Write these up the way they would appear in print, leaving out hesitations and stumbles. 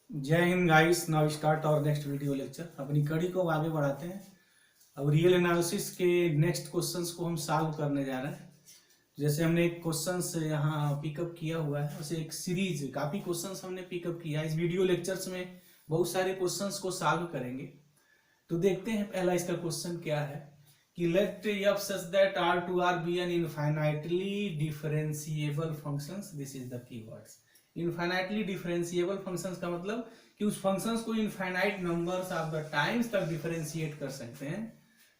जय Hind guys. Now start और next video lecture. अपनी कड़ी को आगे बढ़ाते हैं। अब रियल एनालिसिस के नेक्स्ट क्वेश्चंस को हम सॉल्व करने जा रहे हैं। जैसे हमने एक क्वेश्चंस यहाँ पिकअप किया हुआ है, वैसे एक सीरीज काफी क्वेश्चंस हमने पिकअप किया है। इस वीडियो लेक्चर्स में बहुत सारे क्वेश्चंस को सॉल्व करेंगे। तो देखते हैं पहला इसका क्वेश्चन क्या है कि let f such that R to R be an infinitely differentiable functions. This is the keywords. Infinitely differentiable functions का मतलब कि उस फंक्शंस को infinite numbers of the times तक डिफरेंशिएट कर सकते हैं,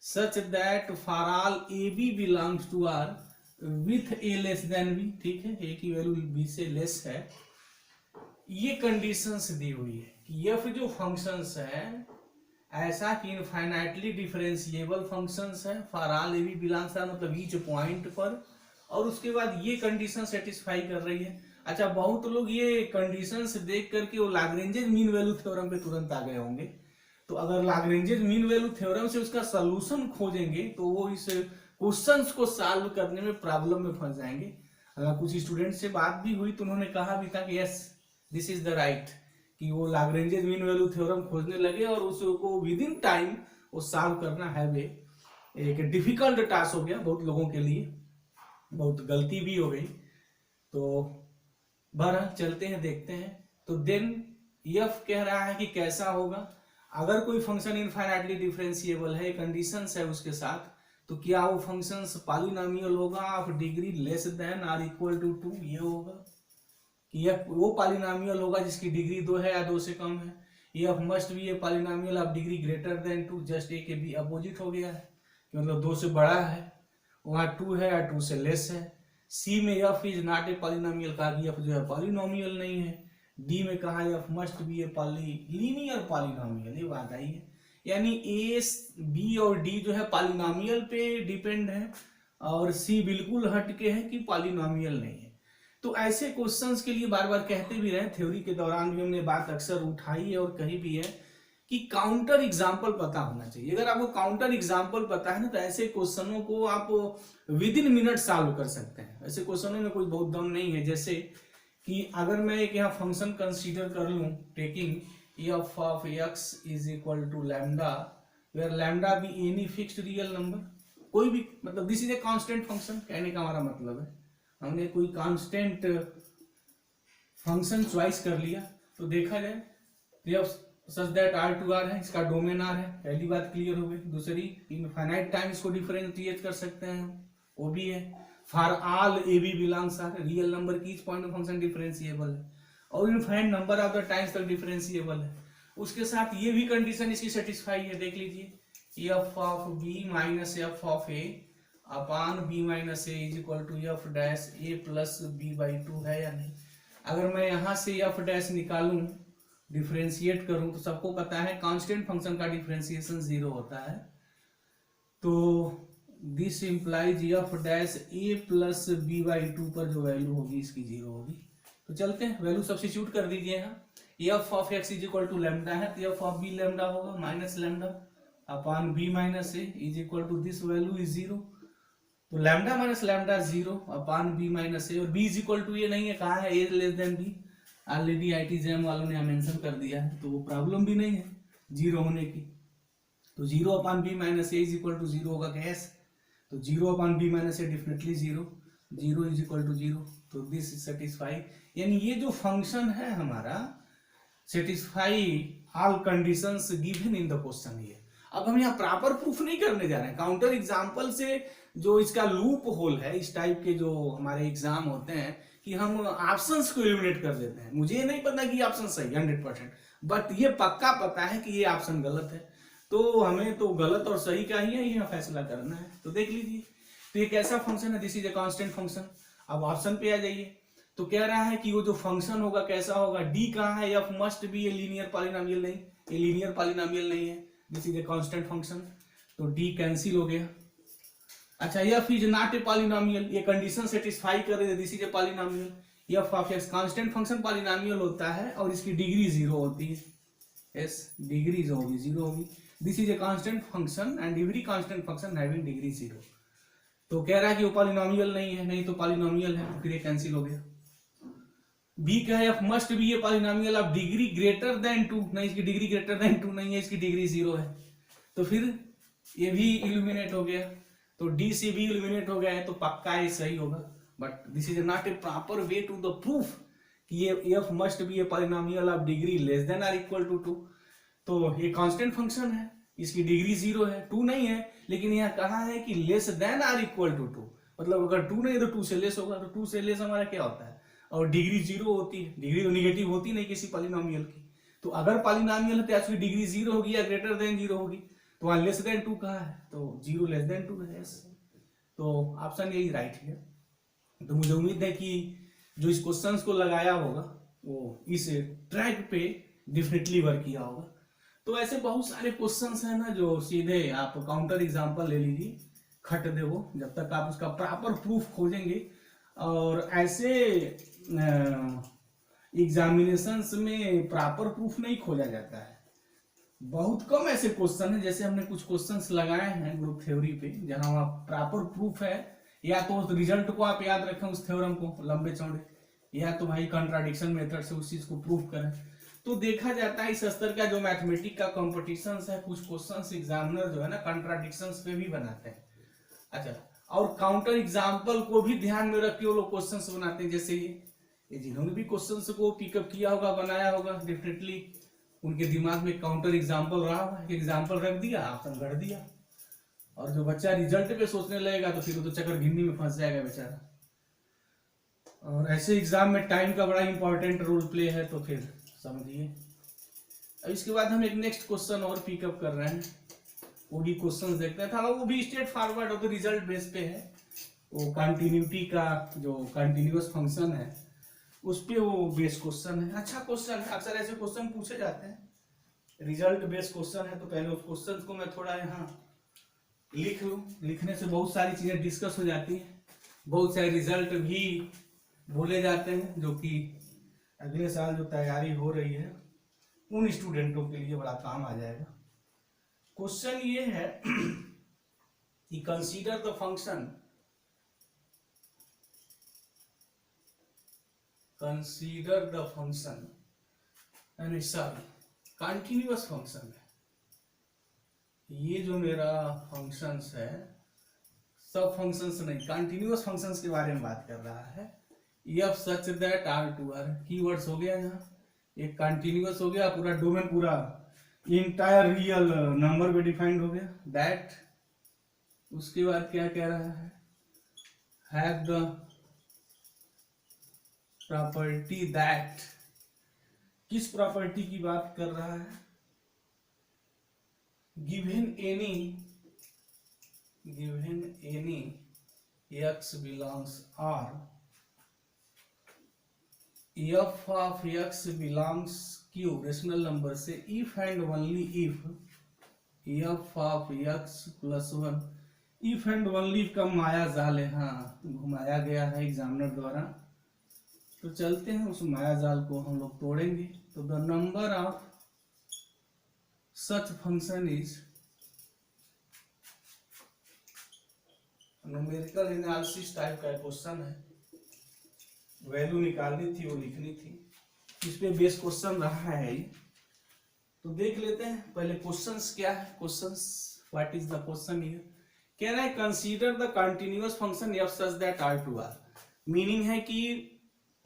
such that for all a b belongs to R with a less than b. ठीक है, ए की वैल्यू बी से लेस है। ये कंडीशंस दी हुई है कि एफ जो फंक्शंस है ऐसा कि इनफाइनाइटली डिफरेंशिएबल फंक्शंस है for all a b belongs R, मतलब ईच पॉइंट पर, और उसके बाद ये कंडीशन सेटिस्फाई कर रही है। अच्छा, बहुत लोग ये कंडीशंस देख करके वो लाग्रेंजेज मीन वैल्यू थ्योरम पे तुरंत आ गए होंगे। तो अगर लाग्रेंजेज मीन वैल्यू थ्योरम से उसका सोल्यूशन खोजेंगे तो वो इस क्वेश्चंस को सॉल्व करने में प्रॉब्लम में फंस जाएंगे। अगर कुछ स्टूडेंट से बात भी हुई तो उन्होंने कहा भी था कि yes this is the right, कि वो लाग्रेंजेज मीन वैल्यू थ्योरम खोजने लगे और उसको विद इन टाइम वो सॉल्व करना है वे एक डिफिकल्ट टास्क हो गया बहुत लोगों के लिए, बहुत गलती भी हो गई। तो बहरहाल चलते हैं, देखते हैं। तो देन एफ कह रहा है कि कैसा होगा अगर कोई फंक्शन इनफाइनाइटली डिफरेंशिएबल है, कंडीशंस है उसके साथ, तो क्या वो फंक्शंस पॉलिनोमियल होगा of degree less than or equal to 2। ये होगा कि यह वो पॉलिनोमियल होगा जिसकी डिग्री 2 है या 2 से कम है। F must be a polynomial of degree greater than 2। Just a के बी अपोजिट हो गया है कि मतलब 2 से बड़ा है, वहां 2 है या 2 से लेस है। सी में F is not a polynomial, कहा कि एफ जो है पॉलिनोमियल नहीं है। डी में कहा F must be a linear polynomial. ये बात आई है, यानी ए बी और डी जो है पॉलिनोमियल पे डिपेंड है और सी बिल्कुल हट के है कि पॉलिनोमियल नहीं है। तो ऐसे क्वेश्चंस के लिए बार बार कहते भी रहे, थ्योरी के दौरान भी हमने बात अक्सर उठाई है और कही भी है कि काउंटर एग्जाम्पल पता होना चाहिए। अगर आपको काउंटर एग्जाम्पल पता है ना तो ऐसे क्वेश्चनों को आप विद इन मिनट सॉल्व कर सकते हैं। ऐसे क्वेश्चनों में कोई बहुत दम नहीं है। जैसे कि अगर मैं एक यहाँ फंक्शन कंसीडर कर लूं taking f of x is equal to lambda, where lambda be any fixed real number, कोई भी, मतलब this is a constant function. कहने का हमारा मतलब है हमने कोई कांस्टेंट फंक्शन चॉइस कर लिया। तो देखा जाए such that R to R है, इसका डोमेन आर है, पहली बात क्लियर हो गई। दूसरी, इनफाइनाइट टाइम इसको डिफरेंशिएट कर सकते हैं, वो भी है। For all a b belongs R, real number की ईच पॉइंट फंक्शन डिफरेंशिएबल है और infinite number of the times तक डिफरेंशिएबल है। उसके साथ ये भी कंडीशन इसकी सेटिस्फाई है। देख लीजिए, f of b minus f of a upon B minus A is equal to f dash a plus b by 2 है या नहीं। अगर मैं यहां से एफ डैश निकालूं, डिफरेंशिएट करूं, तो सबको पता है कांस्टेंट फंक्शन का डिफरेंशिएशन 0 होता है। तो this implies f dash a plus b by 2 पर जो वैल्यू होगी इसकी 0 होगी। तो चलते हैं, वैल्यू सब्स्टिट्यूट कर दीजिए। यहाँ f of x is equal to lambda है तो एफ ऑफ बी लैम्डा होगा minus lambda upon b minus A is equal to this value is 0। तो lambda minus lambda 0 upon B minus a, और b is equal to ये नहीं है, कहा है A less than B. Already IIT JAM वालों ने मेंशन कर दिया है, तो वो प्रॉब्लम भी नहीं है 0 होने की। तो 0 upon B minus A is equal to 0 होगा कैस, तो 0 upon B minus A definitely 0, 0 is equal to 0। तो दिस इज सेटिस्फाई, यानी ये जो फंक्शन है हमारा satisfy all conditions given in the question. ये अब हम यहाँ प्रॉपर प्रूफ नहीं करने जा रहे हैं, काउंटर एग्जाम्पल से जो इसका लूप होल है इस टाइप के जो हमारे एग्जाम होते हैं कि हम ऑप्शंस को एलिमिनेट कर देते हैं। मुझे नहीं पता कि ऑप्शन सही 100%, बट ये पक्का पता है कि ये ऑप्शन गलत है। तो हमें तो गलत और सही का ही है ये फैसला करना है। तो देख लीजिए, तो ये कैसा फंक्शन है, this is a constant function. अब ऑप्शन पे आ जाइए, तो कह रहा है कि वो जो फंक्शन होगा कैसा होगा, डी कहाँ है, F must be a linear polynomial, नहीं ये लीनियर पॉलिनोमियल नहीं है, this is a constant function. तो डी कैंसिल हो गया। अच्छा, F is not a polynomial, ये कंडीशन सेटिस्फाई कर रहे थे, this is a polynomial. F of x constant function polynomial होता है और इसकी डिग्री 0 होती है, यस डिग्री जो होगी 0 होगी। This is a constant function and every constant function having degree 0। तो कह रहा है कि वो पॉलिनोमियल नहीं है, नहीं तो पॉलिनोमियल है, तो फिर ये कैंसिल हो गया। बी क्या है, F must be a polynomial of degree greater than 2, नहीं इसकी डिग्री ग्रेटर देन 2 नहीं है, इसकी डिग्री 0 है। तो फिर ये भी इल्यूमिनेट हो गया, तो डी से भी इल्यूमिनेट हो गया है, तो पक्का ये सही होगा। But this is not a proper way to the proof कि ये f must be a polynomial of degree less than or equal to 2। तो ये कांस्टेंट फंक्शन है, इसकी डिग्री 0 है, 2 नहीं है, लेकिन यहाँ कहा है कि less than or equal to 2, मतलब अगर 2 नहीं तो 2 से लेस होगा, तो 2 से लेस हमारा क्या होता है, और डिग्री 0 होती है, डिग्री तो निगेटिव होती नहीं किसी पॉलिनोमियल की, तो अगर पॉलिनोमियल है तो उसकी डिग्री 0 होगी या ग्रेटर देन 0 होगी, तो वहां लेस देन 2 कहा है, तो 0 लेस देन 2 है, तो ऑप्शन यही राइट है। तो मुझे उम्मीद है कि जो इस क्वेश्चंस को लगाया होगा वो इस ट्रैक पे डेफिनेटली वर्क किया होगा। तो ऐसे बहुत सारे क्वेश्चंस हैं ना जो सीधे आप काउंटर एग्जांपल ले लीजिए, खट दे वो, जब तक आप उसका प्रॉपर प्रूफ खोजेंगे। और ऐसे एग्जामिनेशंस में प्रॉपर प्रूफ नहीं खोजा जाता है, बहुत कम ऐसे क्वेश्चन है, जैसे हमने कुछ क्वेश्चंस लगाए हैं ग्रुप थ्योरी पे जहां वहां प्रॉपर प्रूफ है, या तो उस रिजल्ट को आप याद रखें उस थ्योरम को लंबे चौड़े, या तो भाई कंट्राडिक्शन मेथड से उस चीज को प्रूफ करें। तो देखा जाता है इस स्तर का जो मैथमेटिक का कंपटीशन है, कुछ क्वेश्चंस एग्जामिनर जो है ना कंट्राडिक्शंस पे भी बनाते हैं। अच्छा, और काउंटर एग्जाम्पल को भी ध्यान में रख के वो लोग क्वेश्चंस बनाते हैं, जैसे ये जिन्होंने भी क्वेश्चंस को पिकअप किया होगा, बनाया होगा, डेफिनेटली उनके दिमाग में काउंटर एग्जाम्पल रहा होगा, एग्जाम्पल रख दिया, ऑप्शन गढ़ दिया, और जो बच्चा रिजल्ट पे सोचने लगेगा तो फिर वो तो चक्कर गिननी में फंस जाएगा बेचारा। और ऐसे एग्जाम में टाइम का बड़ा इंपॉर्टेंट रोल प्ले है, तो फिर समझिए। अब इसके बाद हम एक नेक्स्ट क्वेश्चन और पिकअप कर रहे हैं, वो भी क्वेश्चन देखते हैं, वो भी स्ट्रेट फॉरवर्ड और रिजल्ट बेस पे है। वो कंटिन्यूटी का जो कंटिन्यूअस फंक्शन है उस पे वो बेस क्वेश्चन है। अच्छा क्वेश्चन है, अक्सर ऐसे क्वेश्चन पूछे जाते हैं, रिजल्ट बेस्ड क्वेश्चन है, तो पहले उस क्वेश्चन को मैं थोड़ा यहाँ लिख लूँ, लिखने से बहुत सारी चीजें डिस्कस हो जाती हैं, बहुत सारे रिजल्ट भी बोले जाते हैं, जो कि अगले साल जो तैयारी हो रही है उन स्टूडेंटों के लिए बड़ा काम आ जाएगा। क्वेश्चन ये है कि consider the function, consider the function यानी सॉरी कंटिन्यूअस फंक्शन है, ये जो मेरा फंक्शंस है सब फंक्शंस नहीं, कंटिन्यूअस फंक्शंस के बारे में बात कर रहा है। F such that R to R, keywords हो गया यहाँ, एक कंटिन्यूअस हो गया, पूरा डोमेन पूरा इंटायर रियल नंबर पे डिफाइंड हो गया, दैट उसके बाद क्या कह रहा है, हैव द प्रॉपर्टी दैट, किस प्रॉपर्टी की बात कर रहा है, given any x belongs R, f of x belongs Q rational number से, if and only if f of x plus 1, if and only का माया जाल है, हाँ घुमाया गया है एग्जामिनर द्वारा, तो चलते हैं उस माया जाल को हम लोग तोड़ेंगे। तो the number of such function is, numerical analysis type का क्वेश्चन है, वैल्यू निकालनी थी, वो लिखनी थी, इस पे बेस क्वेश्चन रहा है ये। तो देख लेते हैं पहले क्वेश्चंस क्या है, questions what is the question here, कह रहा है consider the continuous function f such that R to R, meaning है कि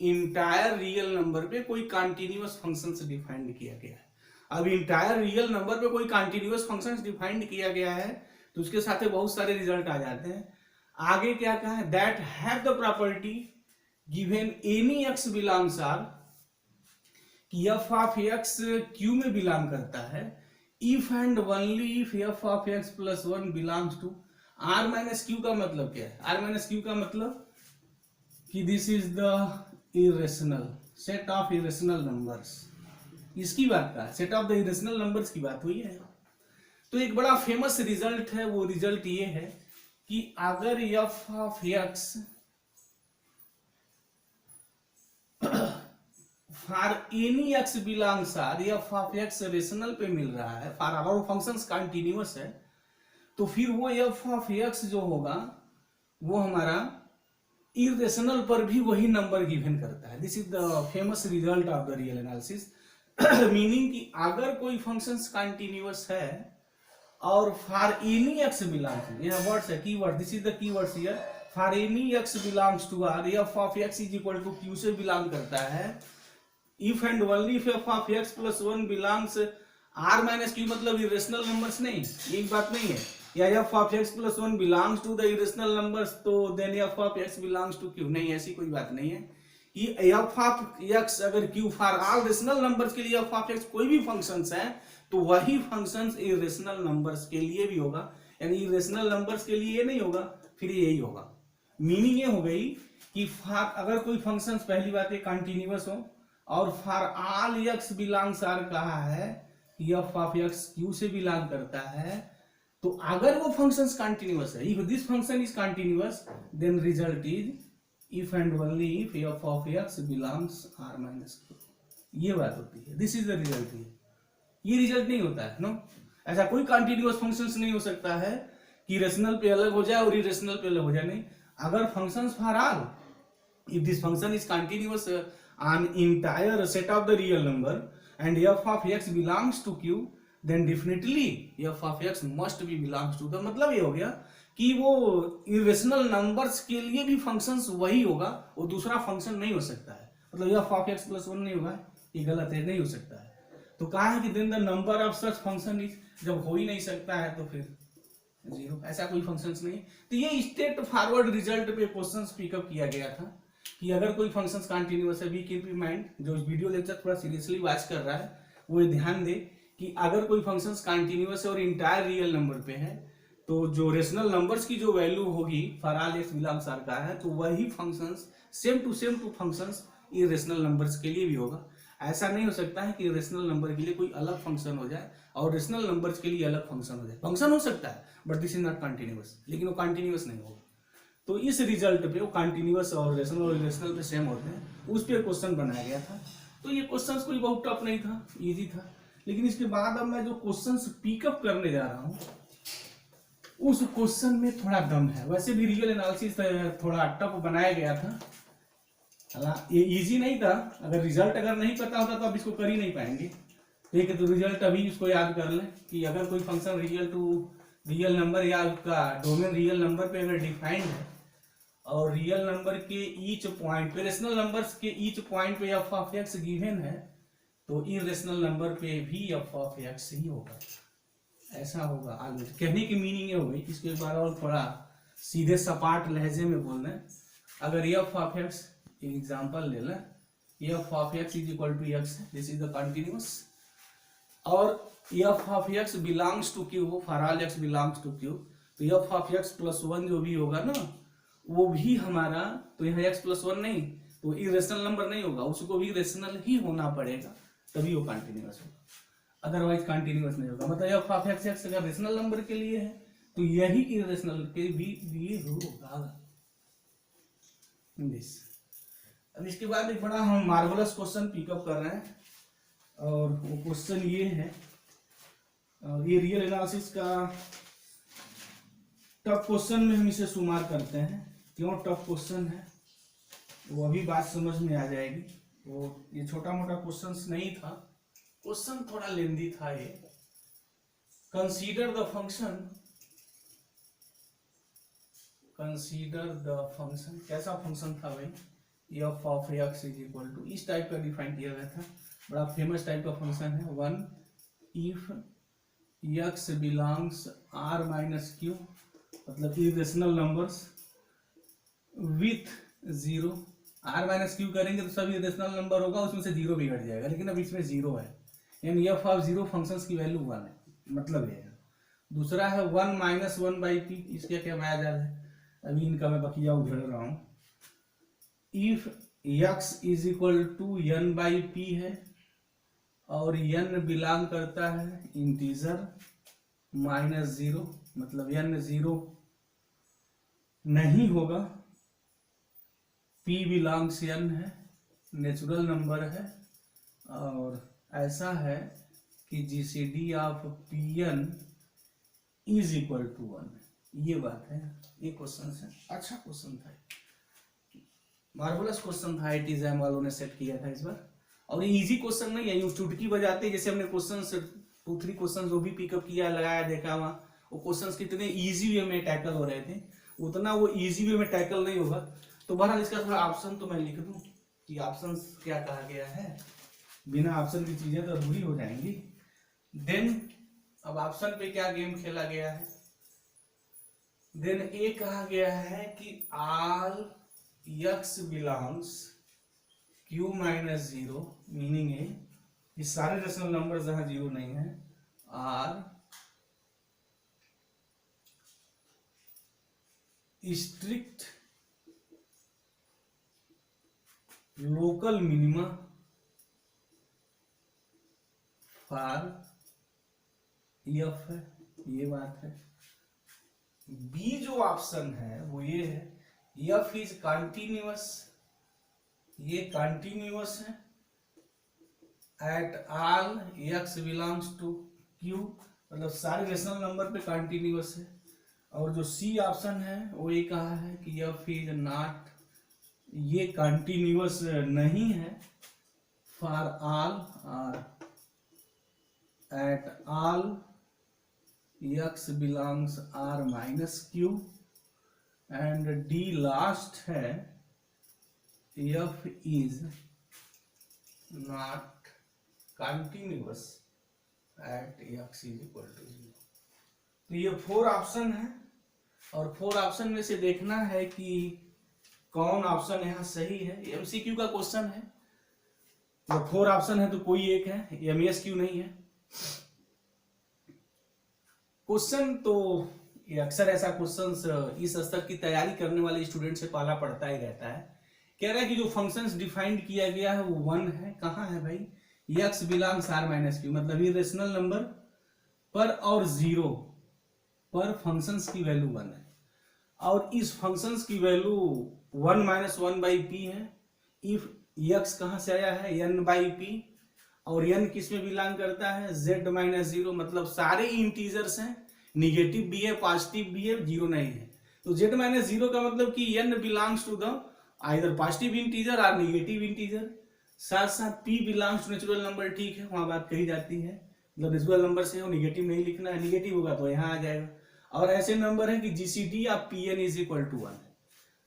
इंटायर रियल नंबर पे कोई कंटीन्यूअस फंक्शन से डिफाइंड किया गया है। अब इंटायर रियल नंबर पे कोई कंटीन्यूअस फंक्शन डिफाइंड किया गया है तो उसके साथ बहुत सारे रिजल्ट आ जाते हैं। आगे क्या कहा है, that have the property given any x belongs R, कि एफ ऑफ एक्स क्यू में बिलोंग करता है, if and only if f of x plus 1 belongs to R minus Q. का मतलब क्या है, आर माइनस क्यू का मतलब कि this is the irrational set of irrational numbers, इसकी बात का set of the irrational numbers की बात हुई है। तो एक बड़ा फेमस रिजल्ट है, वो रिजल्ट ये है कि अगर f of x for any x belongs R, f of x rational पे मिल रहा है, फॉर अवर फंक्शंस कंटीन्यूअस है, तो फिर वो एफ ऑफ एक्स जो होगा वो हमारा इरेशनल पर भी वही नंबर गिवन करता है। This is the famous result of the real analysis. Meaning कि अगर कोई फंक्शंस कंटिन्यूअस है और फॉर एनी एक्स बिलोंग्स, यह वर्ड्स है keyword, this is the keywords here, for any x belongs to R, f of x is equal to Q से belong करता है। If and only if f of x plus one belongs R minus Q, मतलब irrational numbers नहीं, ये बात नहीं है, या F of x plus one belongs to the irrational numbers, तो then F of x belongs to Q, नहीं, ऐसी कोई बात नहीं है। कि एफ ऑफ एक्स अगर Q for all rational numbers के लिए एफ ऑफ एक्स कोई भी फंक्शंस है, तो वही फंक्शंस इरेशनल नंबर्स के लिए भी होगा, यानी इरेशनल नंबर्स के लिए ये नहीं होगा, फिर यही होगा। मीनिंग ये हो गई कि फॉर अगर कोई फंक्शंस, पहली बात ये कंटिन्यूअस हो, और for all x belongs R कहा है, एफ ऑफ एक्स क्यू से बिलोंग करता है, तो अगर वो फंक्शंस कंटिन्यूअस है, if this function is continuous, then result is if and only if f of x belongs R minus Q, ये बात होती है। This is the result. ये रिजल्ट नहीं होता है, नो, ऐसा कोई कंटिन्यूअस फंक्शंस नहीं हो सकता है कि रेशनल पे अलग हो जाए और इरेशनल पे अलग हो जाए, नहीं। अगर functions for all, if this function is continuous on entire set of the real number and f of x belongs to q, then definitely f of x must be belongs to the, मतलब ये हो गया कि वो irrational numbers के लिए भी functions वही होगा, वो दूसरा फंक्शन नहीं हो सकता है, मतलब f of x plus one नहीं होगा, ये गलत है, नहीं हो सकता है। तो कहा है कि then the number of such function is, जब हो ही नहीं सकता है तो फिर जीरो, ऐसा कोई फंक्शंस नहीं। तो ये स्टेट फॉरवर्ड रिजल्ट पे क्वेश्चंस पिकअप किया गया था कि अगर कोई फंक्शंस कंटिन्यूअस है, बी कीप इन माइंड, जो वीडियो लेक्चर थोड़ा सीरियसली वॉच कर रहा है वो ध्यान दे कि अगर कोई फंक्शंस कंटिन्यूअस है और इंटायर रियल नंबर पे है, तो जो रेशनल नंबर्स की जो वैल्यू होगी for all x belongs R का है, तो वही functions same to functions irrational numbers के लिए भी होगा। ऐसा नहीं हो सकता है कि रेशनल नंबर के लिए कोई अलग फंक्शन हो जाए और रेशनल नंबर्स के लिए अलग फंक्शन हो जाए। फंक्शन हो सकता है but this is not continuous, लेकिन वो कंटिन्यूअस नहीं होगा। तो इस रिजल्ट पे वो कंटिन्यूअस और रेशनल पे सेम होते हैं, उस पर क्वेश्चन बनाया गया था। तो ये क्वेश्चन कोई बहुत टफ नहीं था, इजी था। लेकिन इसके बाद अब मैं जो क्वेश्चन पिकअप करने जा रहा हूँ उस क्वेश्चन में थोड़ा दम है। वैसे भी रियल एनालिसिस थोड़ा टफ बनाया गया था, ये इजी नहीं था। अगर रिजल्ट अगर नहीं पता होता तो अब इसको कर ही नहीं पाएंगे। ठीक है, तो रिजल्ट अभी इसको याद कर लें कि अगर कोई फंक्शन रियल नंबर या उसका डोमेन रियल नंबर पे अगर डिफाइंड है और रियल नंबर के ईच पॉइंट पे, रेशनल नंबर्स के ईच पॉइंट पे एफ ऑफ एक्स गिवन है, तो इरेशनल नंबर पे भी एफ ऑफ एक्स ही होगा, ऐसा होगा ऑलवेज। कहने की मीनिंग ये हो गई। इसके बाद और थोड़ा सीधे सपाट लहजे में बोलना है, अगर एफ ऑफ एक्स, एग्जाम्पल ले लें, F of x is equal to X, this is the continuous, और F of x belongs to Q हो, for all x belongs to Q, तो F of x plus one जो भी होगा ना, वो भी हमारा, तो यहाँ एक्स प्लस वन नहीं, तो इरेशनल नंबर नहीं होगा, उसको भी रेशनल ही होना पड़ेगा, तभी वो कंटिन्यूअस होगा, अदरवाइज कंटिन्यूअस नहीं होगा। मतलब एफ ऑफ एक्स एक्स अगर रेशनल नंबर के लिए है तो यही इरेशनल के भी लिए होगा। अब इसके बाद एक बड़ा हम मार्वलस क्वेश्चन पिकअप कर रहे हैं, और वो क्वेश्चन ये है, और ये रियल एनालिसिस का टफ क्वेश्चन में हम इसे शुमार करते हैं। क्यों टफ क्वेश्चन है वो अभी बात समझ में आ जाएगी। वो ये छोटा मोटा क्वेश्चन नहीं था, क्वेश्चन थोड़ा लेंदी था ये। कंसीडर द फंक्शन, कैसा फंक्शन था भाई, F of x is equal to, इस टाइप का डिफाइन किया गया था, बड़ा फेमस टाइप का फंक्शन है। One if X belongs R minus Q, मतलब irrational numbers with zero, R minus Q करेंगे तो सब इरेशनल नंबर होगा, उसमें से जीरो बिगड़ जाएगा, लेकिन अब इसमें जीरो है, यानी एफ ऑफ जीरो फंक्शंस की वैल्यू वन है, मतलब ये है। दूसरा है one minus one by P, इसका क्या माया जाल है, अभी इनका मैं बकिया उधेड़ रहा हूँ। If x is equal to n by p है और एन बिलोंग करता है इंटीजर माइनस जीरो, मतलब एन जीरो नहीं होगा, पी बिलोंग्स एन है, नेचुरल नंबर है, और ऐसा है कि GCD of p n is equal to one, ये बात है। ये क्वेश्चन है, अच्छा क्वेश्चन था। मार्वलस क्वेश्चन था, IIT वालों ने सेट किया था इस बार। और ये इजी क्वेश्चन नहीं है, यूं चुटकी बजाते जैसे हमने क्वेश्चन 2-3 क्वेश्चन जो भी पिकअप किया, लगाया, देखा वहां, वो क्वेश्चंस कितने इजी वे में टैकल हो रहे थे, उतना वो इजी वे में टैकल नहीं होगा। तो बहरहाल इसका थोड़ा ऑप्शन तो मैं लिख दूं कि ऑप्शन क्या कहा गया है, बिना ऑप्शन की चीजें तो अधूरी हो जाएंगी। देन अब ऑप्शन पे क्या गेम खेला गया है, देन ए कहा गया है कि all x belongs q minus zero, meaning है कि सारे रेशनल नंबर जहां जीरो नहीं है are strict local minima for f है, ये बात है। बी जो ऑप्शन है वो ये है, एफ इज कंटिन्यूअस, ये कंटिन्यूअस है at all x belongs to Q, मतलब सारे रेशनल नंबर पे कंटिन्यूअस है। और जो सी ऑप्शन है वो ये कहा है कि एफ इज नॉट, ये कंटिन्यूअस नहीं है for all at all x belongs r minus Q, and the last है f is not continuous at x is equal to 0। तो ये 4 ऑप्शन है, और 4 ऑप्शन में से देखना है कि कौन ऑप्शन यहाँ सही है। MCQ का क्वेश्चन है, तो 4 ऑप्शन है तो कोई एक है, MSQ नहीं है। क्वेश्चन तो ये अक्सर ऐसा क्वेश्चन इस स्तर की तैयारी करने वाले स्टूडेंट से पाला पड़ता ही रहता है। कह रहा है कि जो फंक्शंस डिफाइंड किया गया है वो 1 है। कहाँ है भाई, x belongs r minus Q, मतलब ये रेशनल नंबर पर और 0 पर फंक्शंस की वैल्यू 1 है, और इस फंक्शंस की वैल्यू 1 माइनस 1 बाई पी है। इफ x कहाँ से आया है, n बाई पी, और n किस में बिलोंग करता है, z माइनस 0, मतलब सारे इंटीजर्स हैं, निगेटिव भी है, पॉजिटिव भी है, जीरो नहीं है। तो z माइनस 0 का मतलब कि n belongs to the either positive integer और निगेटिव इंटीजर। साथ साथ p belongs to natural number, ठीक है, वहां बात कही जाती है, मतलब नेचुरल नंबर से हो, निगेटिव नहीं लिखना है, निगेटिव होगा तो यहाँ आ जाएगा। और ऐसे नंबर है कि जीसीडी या pn is equal to 1।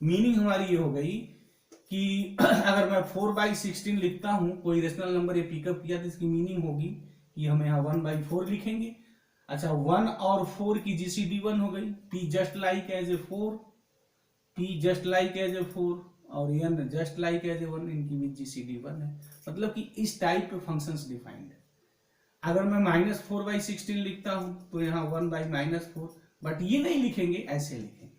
Meaning हमारी ये हो गई कि अगर मैं 4/16 लिखता हूं, कोई रेशनल नंबर ये पिकअप किया, तो इसकी मीनिंग होगी कि हम यहाँ 1/4 लिखेंगे। अच्छा, 1 और 4 की जीसीडी 1 हो गई, p just like as a 4, p just like as a 4, और n just like as a 1, इनकी भी जीसीडी 1 है। मतलब कि इस टाइप पे फंक्शंस डिफाइंड है। अगर मैं -4/16 लिखता हूं तो यहाँ 1/-4, बट ये नहीं लिखेंगे, ऐसे लिखेंगे,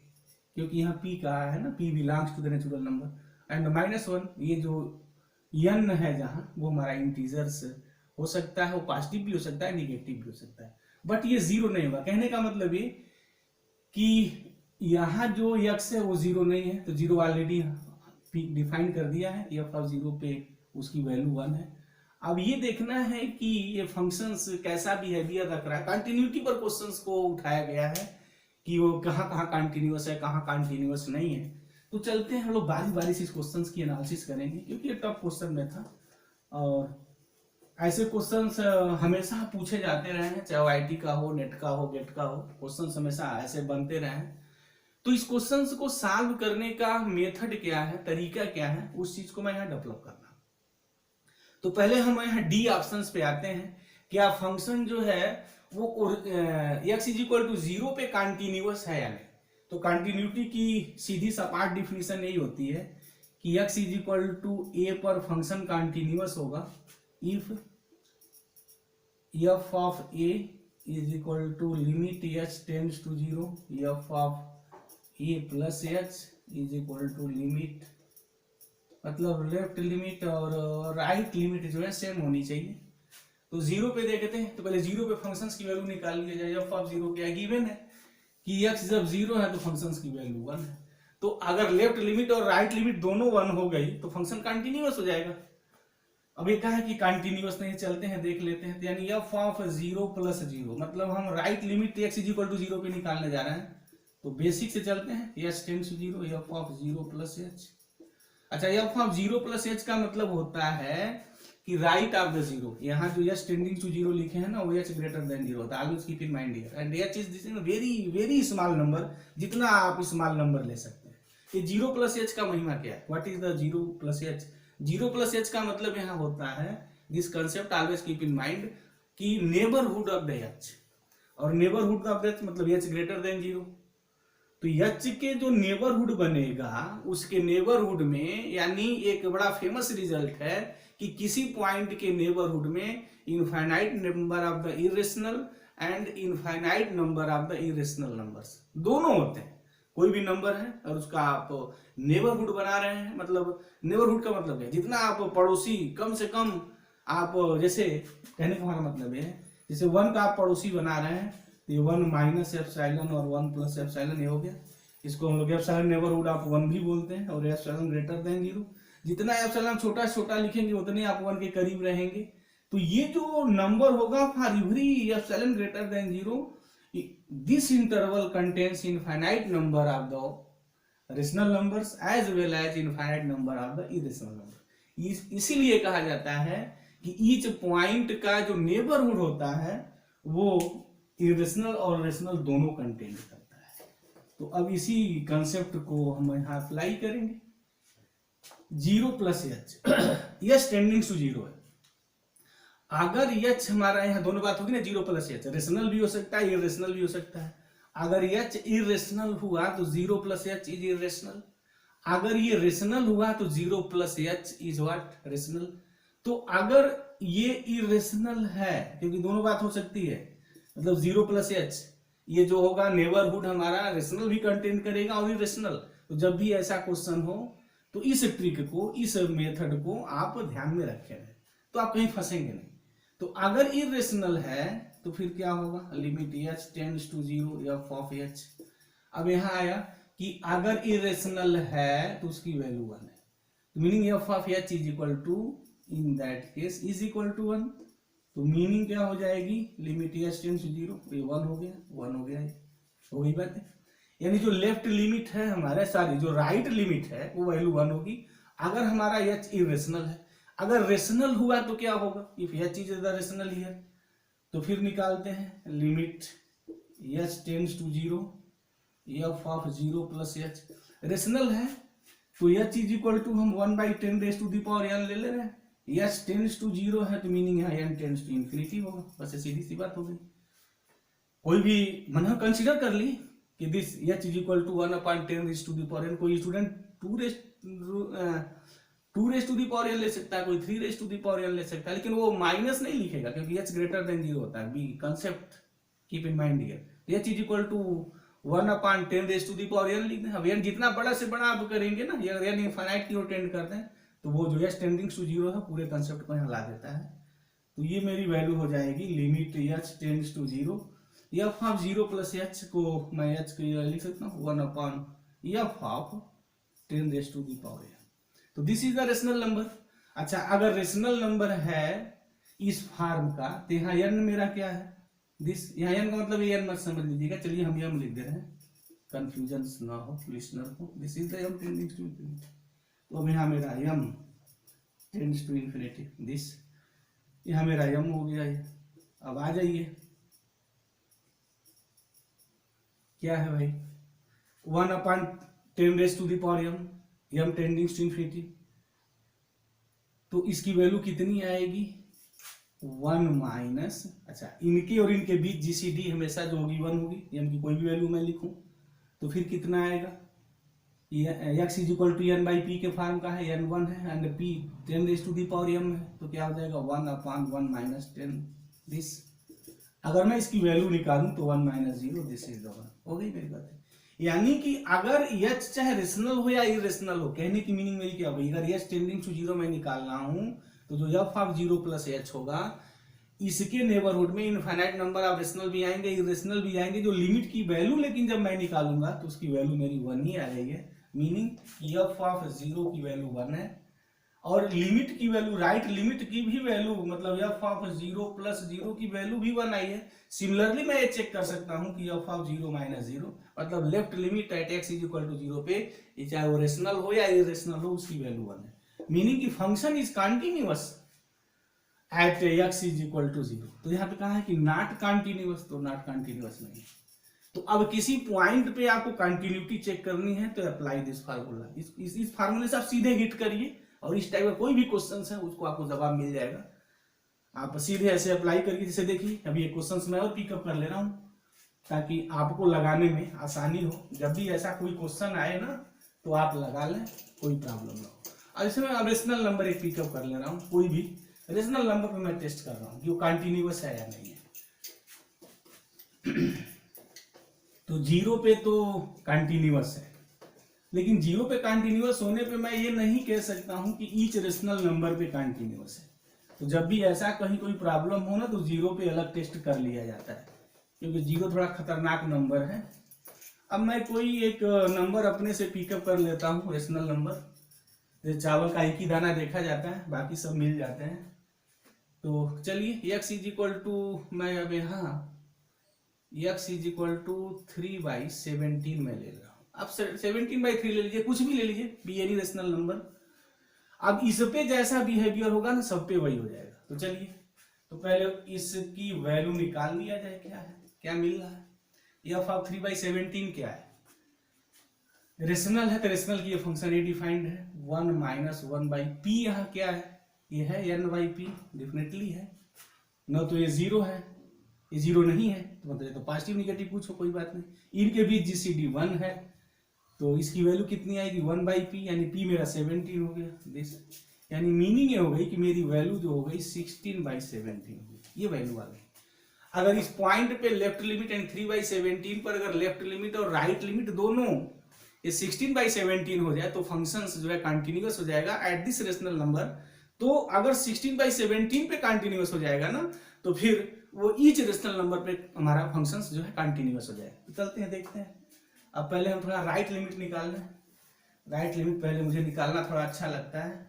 क्योंकि यहाँ p कहा है ना, p belongs to the natural number, and -1 ये जो n है जहाँ, वो हमारा इंटीजर्स हो सकता है, वो पॉजिटिव भी हो सकता है, निगेटिव भी हो सकता है, बट ये 0 नहीं होगा। कहने का मतलब ये कि यहाँ जो x है वो 0 नहीं है, तो 0 ऑलरेडी डिफाइन कर दिया है, f ऑफ 0 पे उसकी वैल्यू 1 है। अब ये देखना है कि ये फंक्शंस कैसा बिहेवियर रख रहा है। कंटिन्यूटी पर क्वेश्चंस को उठाया गया है कि वो कहाँ कहाँ कंटिन्यूअस है, कहाँ कंटिन्यूअस नहीं है। तो चलते हैं हम लोग बारी बारी से इस क्वेश्चंस की एनालिसिस करेंगे, क्योंकि ये टफ क्वेश्चन में था, और ऐसे क्वेश्चंस हमेशा पूछे जाते रहे हैं, चाहे आईटी का हो, नेट का हो, गेट का हो, क्वेश्चंस हमेशा ऐसे बनते रहे हैं। तो इस क्वेश्चंस को सॉल्व करने का मेथड क्या है, तरीका क्या है, उस चीज को मैं यहाँ डेवलप करना। तो पहले हम यहाँ डी ऑप्शंस पे आते हैं। क्या फंक्शन जो है वो x इज इक्वल टू 0 पे कंटिन्यूअस है या नहीं। तो कंटिन्यूटी की सीधी सपाट डिफिनीशन यही होती है कि x is equal to a पर फंक्शन कंटिन्यूअस होगा if f of a is equal to limit h tends to 0, f of a plus h is equal to limit, मतलब लेफ्ट लिमिट और राइट लिमिट जो है same होनी चाहिए। तो 0 पे देखते हैं, तो पहले 0 पे फंक्शंस की वैल्यू निकाल लिया जाए। f ऑफ 0 क्या गिवन है कि x जब 0 है तो फंक्शंस की वैल्यू 1 है। तो अगर लेफ्ट लिमिट और राइट लिमिट दोनों 1 हो गई तो फंक्शन कंटिन्यूअस हो जाएगा। अब ये कहा है कि कंटिन्यूअस नहीं, चलते हैं देख लेते हैं। तो यानी f ऑफ 0 प्लस 0, मतलब हम right limit x is equal to 0 पे निकालने जा रहे हैं। तो बेसिक से चलते हैं, h tends to 0, f of 0 plus h, अच्छा, f of zero plus h का मतलब होता है कि राइट ऑफ द जीरो, यहाँ जो एच टेंडिंग टू जीरो लिखे हैं ना वो एच ग्रेटर देन जीरो होता है। Always keep in mind here and H is this very very small number, जितना आप स्मॉल नंबर ले सकते हैं। ये जीरो प्लस एच का महिमा क्या है? What is the zero plus H? Zero plus h का मतलब यहाँ होता है, this concept always keep in mind कि नेबरहुड ऑफ द एच, और नेबरहुड ऑफ द एच मतलब एच ग्रेटर देन जीरो। तो एच के जो नेबरहुड बनेगा उसके नेबरहुड में, यानी एक बड़ा फेमस रिजल्ट है कि किसी पॉइंट के नेबरहुड में infinite number of the irrational and infinite number of the irrational numbers दोनों होते हैं। कोई भी नंबर है और उसका आप नेबरहुड बना रहे हैं, मतलब नेबरहुड का मतलब है जितना आप पड़ोसी कम से कम आप, जैसे कहने का हमारा मतलब है जैसे 1 का आप पड़ोसी बना रहे हैं तो ये 1 माइनस एप्सिलॉन और 1 प्लस एप्सिलॉन ये हो गया। इसको हम लोग एप्सिलॉन नेबरहुड आप 1 भी बोलते हैं, और एप्सिलॉन ग्रेटर देन जीरो। जितना एप्सिलॉन छोटा छोटा लिखेंगे उतने आप 1 के करीब रहेंगे। तो ये जो नंबर होगा for every epsilon greater than zero, this interval contains infinite number of the rational numbers as well as infinite number of the irrational number. इसीलिए कहा जाता है कि ईच पॉइंट का जो नेबरहुड होता है वो इरेशनल और रेशनल दोनों कंटेन करता है। तो अब इसी कंसेप्ट को हम यहाँ अप्लाई करेंगे। Zero plus h, h tending to zero है। अगर एच हमारा यहाँ दोनों बात होगी ना, जीरो प्लस एच रेशनल भी हो सकता है इरेशनल भी हो सकता है। अगर एच इरेशनल हुआ तो zero plus H is irrational, अगर ये रेशनल हुआ तो zero plus H is what? Rational. तो अगर ये इरेशनल है, क्योंकि दोनों बात हो सकती है, मतलब जीरो प्लस एच ये जो होगा नेबरहुड हमारा रेशनल भी कंटेन करेगा और इरेशनल। तो जब भी ऐसा क्वेश्चन हो तो इस ट्रिक को, इस मेथड को आप ध्यान में रखें, तो आप कहीं फंसेंगे नहीं। तो अगर इरेशनल है तो फिर क्या होगा? Limit h tends to zero f of h. अब यहाँ आया कि अगर इरेशनल है तो उसकी वैल्यू 1 है, meaning f of h is equal to, in that case is equal to 1। तो मीनिंग क्या हो जाएगी? Limit h tends to zero, ये 1 हो गया, 1 हो गया, हो गई बात है। यानी जो लेफ्ट लिमिट है हमारे, सॉरी जो राइट लिमिट है वो वैल्यू 1 होगी अगर हमारा एच इरेशनल है। अगर रेशनल हुआ तो क्या होगा? If H is the rational here, तो फिर निकालते हैं limit h tends to zero f of zero plus h. Rational है तो एच इज इक्वल टू हम 1/10 raise to the power n ले रहे हैं। एच टेंड्स टू जीरो है तो मीनिंग यहाँ n टेंड्स टू इन्फिनिटी होगा। बस सीधी सी बात हो गई। कोई भी मन कंसिडर कर ली कि this h is equal to 1/10 raise to the power n। कोई student 2 raise to the power n ले सकता है, कोई 3 raise to the power n ले सकता है, लेकिन वो माइनस नहीं लिखेगा क्योंकि h ग्रेटर देन जीरो होता है। Be concept keep in mind here. h is equal to 1/10 raise to the power n लिख दें। अब n जितना बड़ा से बड़ा आप करेंगे ना, अगर n इनफाइनाइट की ओर टेंड करते हैं तो वो जो h टेंडिंग टू जीरो है पूरे कंसेप्ट को यहाँ ला देता है। तो ये मेरी वैल्यू हो जाएगी limit h tends to zero f of zero plus h को मैं h को लिख सकता हूँ 1/f of 10 raise to the power n। तो this is the rational number. अच्छा, अगर रेशनल नंबर है इस फॉर्म का तो यहाँ n मेरा क्या है? दिस, यहाँ n का मतलब n मत समझ लीजिएगा, चलिए हम m लिख दे रहे हैं, कंफ्यूजन ना हो लिसनर को। This is the m tending to infinity. तो अब यहाँ मेरा m tends to infinity, this यहाँ मेरा m हो गया ये। अब आ जाइए, क्या है भाई? 1/10 raise to the power m tending to infinity. तो इसकी वैल्यू कितनी आएगी? 1 माइनस, अच्छा इनके और इनके बीच जीसीडी हमेशा जो होगी 1 होगी। m की कोई भी वैल्यू मैं लिखूं तो फिर कितना आएगा? x is equal to n by p के फॉर्म का है, n 1 है and p 10 raise to the power m है। तो क्या हो जाएगा? 1/1 माइनस 10 दिस। अगर मैं इसकी वैल्यू निकालूं तो 1 माइनस 0, दिस इज द 1। हो गई मेरी बात। यानी कि अगर h चाहे रेशनल हो या इरेशनल हो, कहने की मीनिंग मेरी क्या होगी? अगर h टेंडिंग टू जीरो मैं निकालना हूं तो जो f of zero plus h होगा इसके नेबरहुड में इनफाइनाइट नंबर ऑफ रेशनल भी आएंगे इरेशनल भी आएंगे। जो लिमिट की वैल्यू लेकिन जब मैं निकालूंगा तो उसकी वैल्यू मेरी 1 ही आ रही है, मीनिंग f ऑफ जीरो की वैल्यू 1 है और लिमिट की वैल्यू, राइट लिमिट की भी वैल्यू मतलब एफ ऑफ 0 प्लस 0 की वैल्यू भी 1 आई है। सिमिलरली मैं ये चेक कर सकता हूं कि एफ ऑफ 0 माइनस 0 मतलब left limit at x is equal to 0 पे, चाहे वो रेशनल हो या इरेशनल हो, उसकी वैल्यू 1 है। मीनिंग की function is continuous at x is equal to 0। तो यहाँ पे कहा है कि नॉट कंटिन्यूअस, तो नॉट कंटिन्यूअस नहीं है। तो अब किसी पॉइंट पे आपको कंटिन्यूटी चेक करनी है तो अप्लाई दिस फार्मूला, इस फार्मूले से आप सीधे हिट करिए और इस टाइप का कोई भी क्वेश्चन है उसको आपको जवाब मिल जाएगा। आप सीधे ऐसे अप्लाई करिए। जैसे देखिए अभी ये क्वेश्चन मैं और पिकअप कर ले रहा हूँ ताकि आपको लगाने में आसानी हो। जब भी ऐसा कोई क्वेश्चन आए ना तो आप लगा लें, कोई प्रॉब्लम ना हो। और इसमें मैं रेशनल नंबर एक पिकअप कर ले रहा हूँ, कोई भी रेशनल नंबर पे मैं टेस्ट कर रहा हूँ कि वो कंटिन्यूअस है या नहीं है। तो 0 पे तो कंटिन्यूअस है, लेकिन 0 पे कंटिन्यूअस होने पे मैं ये नहीं कह सकता हूं कि ईच रेशनल नंबर पे कंटिन्यूअस है। तो जब भी ऐसा कहीं कोई प्रॉब्लम हो ना तो 0 पे अलग टेस्ट कर लिया जाता है, क्योंकि 0 थोड़ा खतरनाक नंबर है। अब मैं कोई एक नंबर अपने से पिकअप कर लेता हूँ, रेशनल नंबर। चावल का एक ही दाना देखा जाता है, बाकी सब मिल जाते हैं। तो चलिए x इज इक्वल टू, मैं अब यहाँ x इज इक्वल टू 3/17 में ले रहा हूँ। अब 17/3 ले लीजिए, कुछ भी ले लीजिए, बी एनी रेशनल नंबर। अब इस पे जैसा बिहेवियर होगा ना सब पे वही हो जाएगा। तो चलिए तो पहले इसकी वैल्यू निकाल लिया जाए, क्या है, क्या मिल रहा है। एफ ऑफ 3/17 क्या है, रेशनल है तो रेशनल की ये फंक्शन ये डिफाइंड है 1 माइनस 1/p। यहाँ क्या है, ये है n/p, डेफिनेटली है ना। तो ये 0 है, ये 0 नहीं है तो मतलब तो पॉजिटिव निगेटिव पूछो, कोई बात नहीं। इनके बीच जीसीडी 1 है तो इसकी वैल्यू कितनी आएगी 1/p, यानी p मेरा 17 हो गया दिस। यानी मीनिंग ये हो गई कि मेरी वैल्यू जो हो गई 16/17 हो गई, ये वैल्यू आ गई। अगर इस पॉइंट पे लेफ्ट लिमिट एंड 3/17 पर अगर लेफ्ट लिमिट और राइट लिमिट दोनों ये 16/17 हो जाए तो फंक्शन जो है कंटिन्यूअस हो जाएगा एट दिस रेशनल नंबर। तो अगर 16/17 पे कंटिन्यूअस हो जाएगा ना तो फिर वो ईच रेशनल नंबर पे हमारा फंक्शन जो है कंटिन्यूअस हो जाएगा। तो चलते हैं देखते हैं। अब पहले हम थोड़ा राइट लिमिट निकाल लें। राइट लिमिट पहले मुझे निकालना थोड़ा अच्छा लगता है,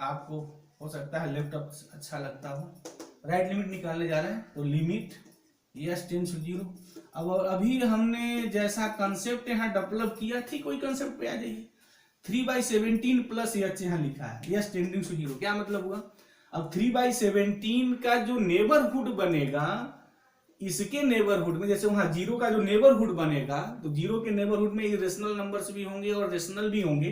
आपको हो सकता है लेफ्ट अच्छा लगता हो। राइट लिमिट निकालने जा रहे हैं तो लिमिट यस टेंड्स टू 0। अब अभी हमने जैसा कंसेप्ट यहाँ डेवलप किया, ठीक वही कंसेप्ट पे आ जाइए। 3/17 प्लस एच यहाँ लिखा है यस टेंडिंग टू 0, क्या मतलब हुआ। अब 3/17 का जो नेबरहुड बनेगा, इसके नेबरहुड में जैसे वहां 0 का जो नेबरहुड बनेगा तो 0 के नेबरहुड में इरेशनल नंबर्स भी होंगे और रेशनल भी होंगे।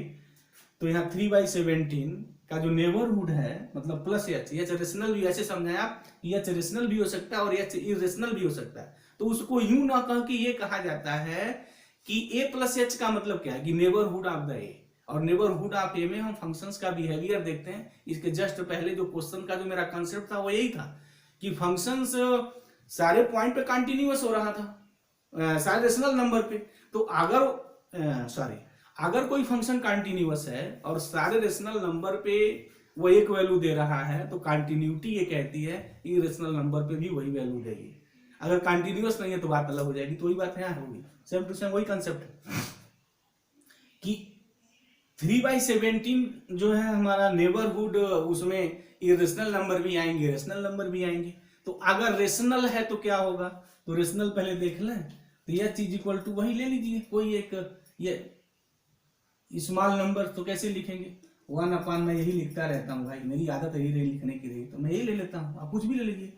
तो यहाँ 3/17 का जो नेबरहुड है मतलब प्लस एच रेशनल भी, ऐसे समझाएं आप, एच रेशनल भी हो सकता है और एच इरेशनल भी हो सकता है। तो उसको यूं ना कह के ये कहा जाता है कि a प्लस एच का मतलब क्या है कि नेबरहुड ऑफ द ए, और नेबरहुड ऑफ ए में हम फंक्शंस का बिहेवियर देखते हैं। इसके जस्ट पहले जो क्वेश्चन का जो मेरा कंसेप्ट था वो यही था कि फंक्शंस सारे पॉइंट पे कंटिन्यूअस हो रहा था, सारे रेशनल नंबर पे। तो अगर कोई फंक्शन कंटिन्यूअस है और सारे रेशनल नंबर पे वो एक वैल्यू दे रहा है तो कंटिन्यूटी ये कहती है इरेशनल नंबर पे भी वही वैल्यू देगी। अगर कंटिन्यूअस नहीं है तो बात अलग हो जाएगी। तो वही बात यहाँ होगी, सेम टू सेम वही कंसेप्ट है कि 3/17 जो है हमारा नेबरहुड, उसमें इरेशनल नंबर भी आएंगे रेशनल नंबर भी आएंगे। तो अगर रेशनल है तो क्या होगा, तो रेशनल पहले देख लें। तो यह चीज इक्वल टू वही ले लीजिए, कोई एक ये स्मॉल नंबर तो कैसे लिखेंगे 1/, मैं यही लिखता रहता हूँ भाई, मेरी आदत यही रही लिखने की रही, तो मैं यही ले लेता हूँ, आप कुछ भी ले लीजिए।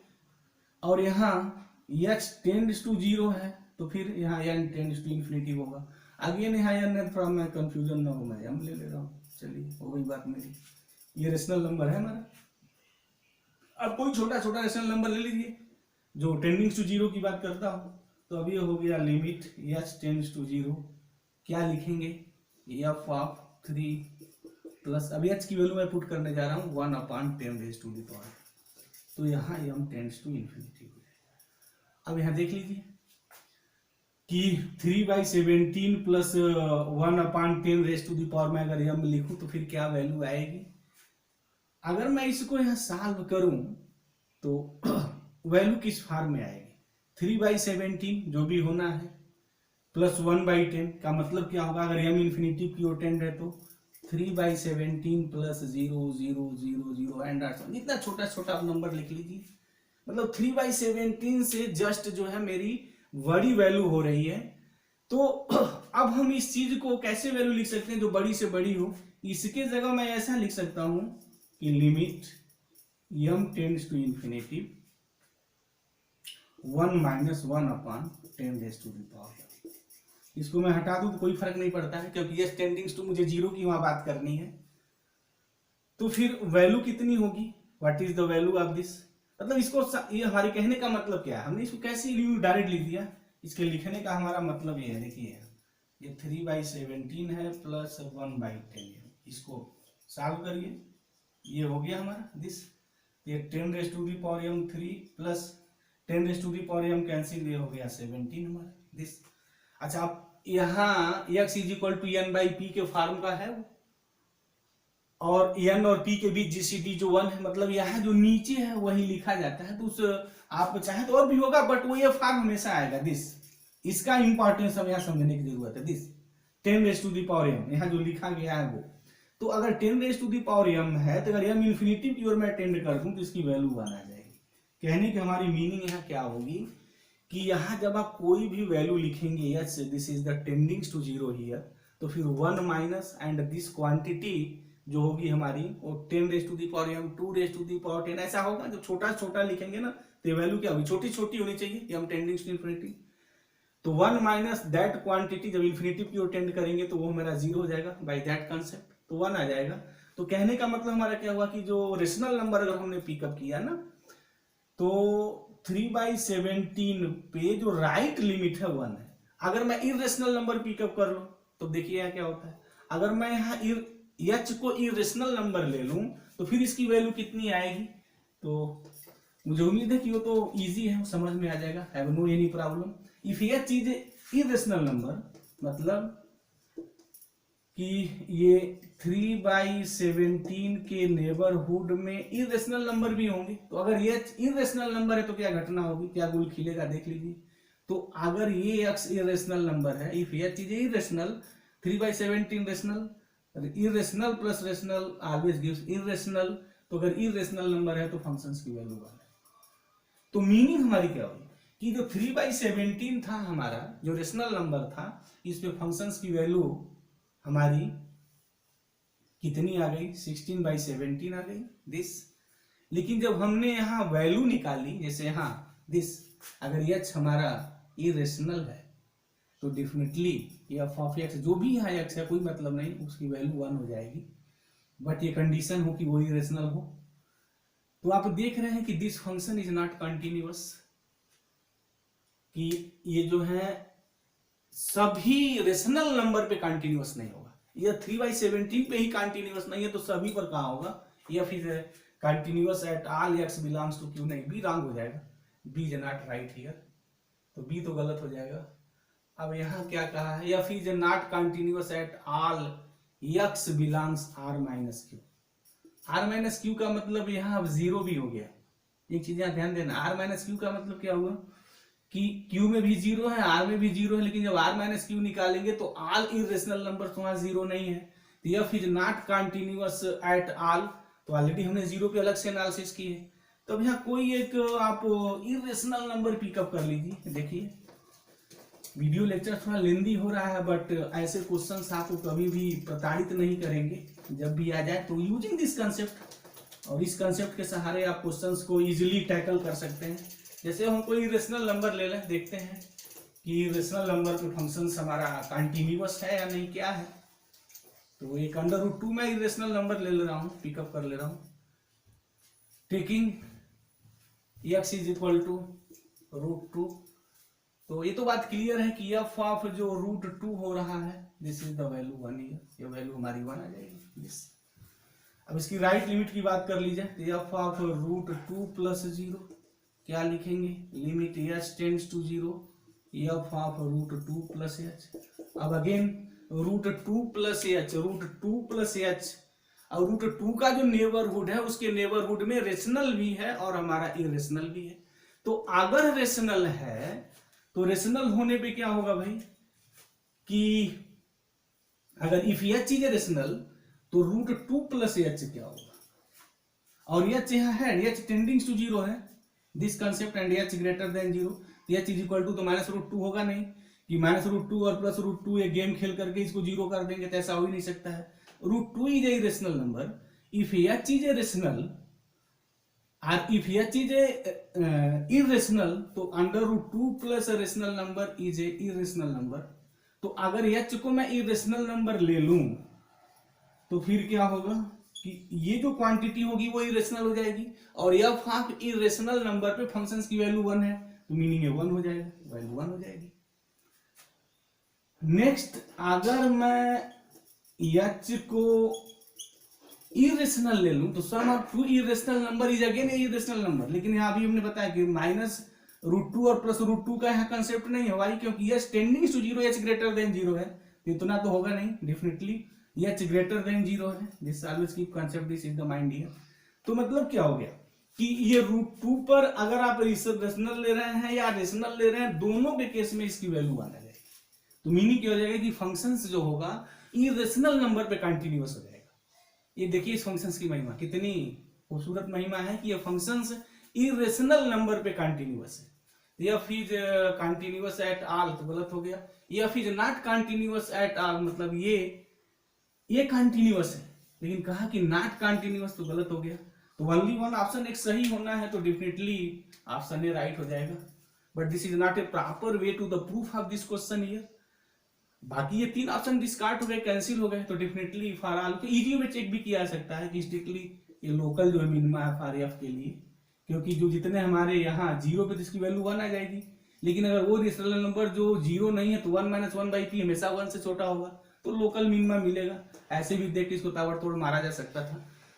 और यहाँ x टेंड्स टू 0 है तो फिर यहाँ n टेंड्स टू इन्फिनिटी होगा। आगे नहीं है थोड़ा मैं कंफ्यूजन ना हो, मैं m ले ले रहा हूँ। चलिए हो गई बात मेरी, ये रेशनल नंबर है हमारा। अब कोई छोटा छोटा रेशनल नंबर ले लीजिए जो टेंडिंग्स टू 0 की बात करता हो। तो अब ये हो गया लिमिट h टेंड्स टू 0, क्या लिखेंगे f ऑफ 3 प्लस, अब h की वैल्यू मैं पुट करने जा रहा हूँ 1/10⁻²। तो यहाँ m टेंड्स टू इन्फिनिटी हो जाएगा। अब यहाँ देख लीजिए कि 3/17 प्लस 1/10⁻² में अगर m लिखूं तो फिर क्या वैल्यू आएगी। अगर मैं इसको यहाँ सॉल्व करूं तो वैल्यू किस फॉर्म में आएगी, 3/17 जो भी होना है प्लस 1/10 का मतलब क्या होगा, अगर m इन्फिनिटी की ओर टेंड है तो 3/17 प्लस 0 0 0 0 एंड इतना छोटा छोटा आप नंबर लिख लीजिए। मतलब 3/17 से जस्ट जो है मेरी बड़ी वैल्यू हो रही है। तो अब हम इस चीज को कैसे वैल्यू लिख सकते हैं जो बड़ी से बड़ी हो। इसके जगह मैं ऐसा लिख सकता हूं कि limit m tends to infinity 1 - 1/10⁻⁴। इसको मैं हटा दूं तो कोई फर्क नहीं पड़ता है, क्योंकि ये टेंडिंग्स टू मुझे जीरो की वहां बात करनी है। तो फिर वैल्यू कितनी होगी, what is the value of this. मतलब इसको ये हमारे कहने का मतलब क्या है, हमने इसको कैसे डायरेक्ट लिख दिया। इसके लिखने का हमारा मतलब ये है, देखिए ये 3/17 है प्लस 1/10 है। इसको सॉल्व करिए, ये हो गया हमारा दिस। ये 10⁻³ प्लस 10⁻m कैंसिल, ये हो गया 17 हमारा दिस। अच्छा, आप यहाँ x = n/p के फॉर्म का है वो, और n और p के बीच जीसीडी जो 1 है, मतलब यहाँ जो नीचे है वही लिखा जाता है। तो उस आप चाहे तो और भी होगा, बट वो ये फॉर्म हमेशा आएगा दिस। इसका इंपॉर्टेंस हम यहाँ समझने की जरूरत है दिस 10⁻m यहाँ जो लिखा गया है वो। तो अगर 10⁻m है तो अगर m इंफिनिटी की ओर मैं टेंड कर दूं तो इसकी वैल्यू 1 आ जाएगी। कहने की हमारी मीनिंग यहाँ क्या होगी कि यहाँ जब आप कोई भी वैल्यू लिखेंगे yes this is the tendings to 0 here, तो फिर 1 माइनस एंड दिस क्वांटिटी जो होगी हमारी वो 10⁻m 2⁻10 ऐसा होगा। जब छोटा छोटा लिखेंगे ना तो वैल्यू क्या होगी, छोटी छोटी होनी चाहिए m टेंडिंग्स टू इंफिनिटी। तो 1 माइनस दैट क्वांटिटी जब इंफिनिटी की ओर टेंड करेंगे तो वो मेरा 0 हो जाएगा बाय दैट कंसेप्ट, तो 1 आ जाएगा। तो कहने का मतलब हमारा क्या हुआ कि जो रेशनल नंबर अगर हमने पिकअप किया ना, तो 3/17 पे जो राइट लिमिट है 1 है। अगर मैं इरेशनल नंबर पिकअप कर लूं तो देखिए यहाँ क्या होता है। अगर मैं यहाँ h को इरेशनल नंबर ले लूं तो फिर इसकी वैल्यू कितनी आएगी। तो मुझे उम्मीद है कि वो तो इजी है, समझ में आ जाएगा, have no any problem. If h is irrational number, मतलब कि ये 3/17 के नेबरहुड में इरेशनल नंबर भी होंगे। तो अगर ये इरेशनल नंबर है तो क्या घटना होगी, क्या गुल खिलेगा, देख लीजिए। तो अगर ये x इरेशनल नंबर है, if h is irrational, 3/17 rational, irrational plus rational always gives irrational. तो अगर इरेशनल नंबर है तो फंक्शंस की वैल्यू 1 है। तो मीनिंग हमारी क्या हुई कि जो 3/17 था हमारा जो रेशनल नंबर था, इस पे फंक्शंस की वैल्यू हमारी कितनी आ गई, 16/17 आ गई दिस। लेकिन जब हमने यहाँ वैल्यू निकाली, जैसे यहाँ दिस, अगर h हमारा इरेशनल है तो डेफिनेटली f ऑफ x जो भी यहाँ x है कोई मतलब नहीं, उसकी वैल्यू 1 हो जाएगी। बट ये कंडीशन हो कि वो इरेशनल हो। तो आप देख रहे हैं कि this function is not continuous, कि ये जो है सभी रेशनल नंबर पे कंटिन्यूअस नहीं होगा। ये 3/17 पे ही कंटिन्यूअस नहीं है तो सभी पर कहाँ होगा, या फिर continuous at all x belongs to q, नहीं, बी रॉन्ग हो जाएगा, B is not right here, तो बी तो गलत हो जाएगा। अब यहाँ क्या कहा है, या फिर not continuous at all x belongs r-q। r-q का मतलब यहाँ अब 0 भी हो गया। एक चीज यहाँ ध्यान देना, r-q का मतलब क्या हुआ कि q में भी 0 है, r में भी 0 है, लेकिन जब r-q निकालेंगे तो ऑल इरेशनल नंबर तो वहां 0 नहीं है। तो f is not continuous at all, तो ऑलरेडी हमने 0 पे अलग से एनालिसिस की है। तो अब यहाँ कोई एक आप इरेशनल नंबर पिकअप कर लीजिए। देखिए वीडियो लेक्चर थोड़ा लेंदी हो रहा है, बट ऐसे क्वेश्चंस आपको कभी भी प्रताड़ित नहीं करेंगे। जब भी आ जाए तो यूजिंग दिस कंसेप्ट, और इस कंसेप्ट के सहारे आप क्वेश्चंस को इजीली टैकल कर सकते हैं। जैसे हम कोई रेशनल नंबर ले लें, देखते हैं कि रेशनल नंबर पे फंक्शंस हमारा कंटिन्यूअस है या नहीं, क्या है। तो एक √2 में इरेशनल नंबर ले रहा हूँ, पिकअप कर ले रहा हूँ, taking x is equal to √2। तो ये तो बात क्लियर है कि f ऑफ जो √2 हो रहा है दिस इज द वैल्यू 1 है, ये वैल्यू हमारी 1 आ जाएगी दिस। अब इसकी राइट लिमिट की बात कर लीजिए, तो f ऑफ √2 प्लस 0 क्या लिखेंगे, limit h tends to 0 f of √2 plus h। अब again √2 plus h, √2 plus h, और √2 का जो नेबरहुड है उसके नेबरहुड में रेशनल भी है और हमारा इरेशनल भी है। तो अगर रेशनल है तो रेशनल होने पे क्या होगा भाई कि अगर इफ h इज रेशनल तो √2 प्लस एच क्या होगा, और एच यहाँ है, एच टेंडिंग टू जीरो है, this concept and h greater than zero, h is equal to तो -√2 होगा नहीं कि -√2 और +√2 एक गेम खेल करके इसको जीरो कर देंगे, तो ऐसा हो ही नहीं सकता है। √2 is a irrational number if H is a rational, और if H is a irrational तो √2 plus rational number is a irrational number. तो अगर एच को मैं इरेशनल नंबर ले लूं तो फिर क्या होगा कि ये जो क्वांटिटी होगी वो इरेशनल हो जाएगी, और एफ ऑफ इरेशनल नंबर पे फंक्शंस की वैल्यू 1 है, तो मीनिंग है 1 हो जाएगा, वैल्यू 1 हो जाएगी। नेक्स्ट, अगर मैं एच को इरेशनल ले लूं तो sum of two irrational number is again irrational number, लेकिन यहाँ अभी हमने बताया कि -√2 और +√2 का यहाँ कंसेप्ट नहीं है। वाई? क्योंकि H tending to zero, H greater than zero है, तो इतना तो होगा नहीं, definitely H greater than zero है। This always keep concept this in the mind here. तो मतलब क्या हो गया कि ये √2 पर अगर आप रेशनल ले रहे हैं या रेशनल ले रहे हैं, दोनों के केस में इसकी वैल्यू आना जाएगी। तो मीनिंग क्या हो जाएगा कि फंक्शंस जो होगा इरेशनल नंबर पे कंटिन्यूअस हो जाएगा। ये देखिए इस फंक्शंस की महिमा, कितनी खूबसूरत महिमा है कि ये फंक्शंस इरेशनल नंबर पे कंटिन्यूअस है। F is continuous at all तो गलत हो गया, F is not continuous at all, मतलब ये कंटिन्यूअस है, लेकिन कहा कि नॉट कंटिन्यूअस तो गलत हो गया। तो ओनली वन ऑप्शन एक सही होना है, तो डेफिनेटली ऑप्शन ए राइट हो जाएगा। But this is not a proper way to the proof of this question here. बाकी ये 3 ऑप्शन डिस्कार्ड हो गए, कैंसिल हो गए, तो डेफिनेटली फॉर ऑल को इजी में चेक भी किया जा सकता है कि स्ट्रिक्टली ये लोकल जो है मिनिमा है फॉर एफ के लिए, क्योंकि जो जितने हमारे यहाँ जीरो पे तो इसकी वैल्यू 1 आ जाएगी, लेकिन अगर वो रेशनल नंबर जो जीरो नहीं है तो 1 - 1/p हमेशा 1 से छोटा होगा, तो लोकल मिनिमा मिलेगा। ऐसे भी देख के इसको ताबड़तोड़ मारा जा सकता था।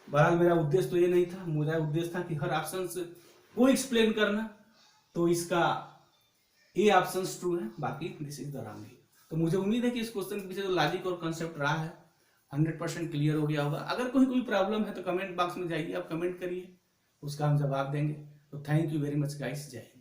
बहरहाल मेरा उद्देश्य तो ये नहीं था, मेरा उद्देश्य था कि हर ऑप्शन को एक्सप्लेन करना, तो इसका ए ऑप्शन ट्रू है, बाकी दिस इज द रॉन्ग। तो मुझे उम्मीद है कि इस क्वेश्चन के पीछे जो लॉजिक और कंसेप्ट रहा है 100% क्लियर हो गया होगा। अगर कोई प्रॉब्लम है तो कमेंट बॉक्स में जाइए, आप कमेंट करिए, उसका हम जवाब देंगे। तो thank you very much guys, जय हिंद।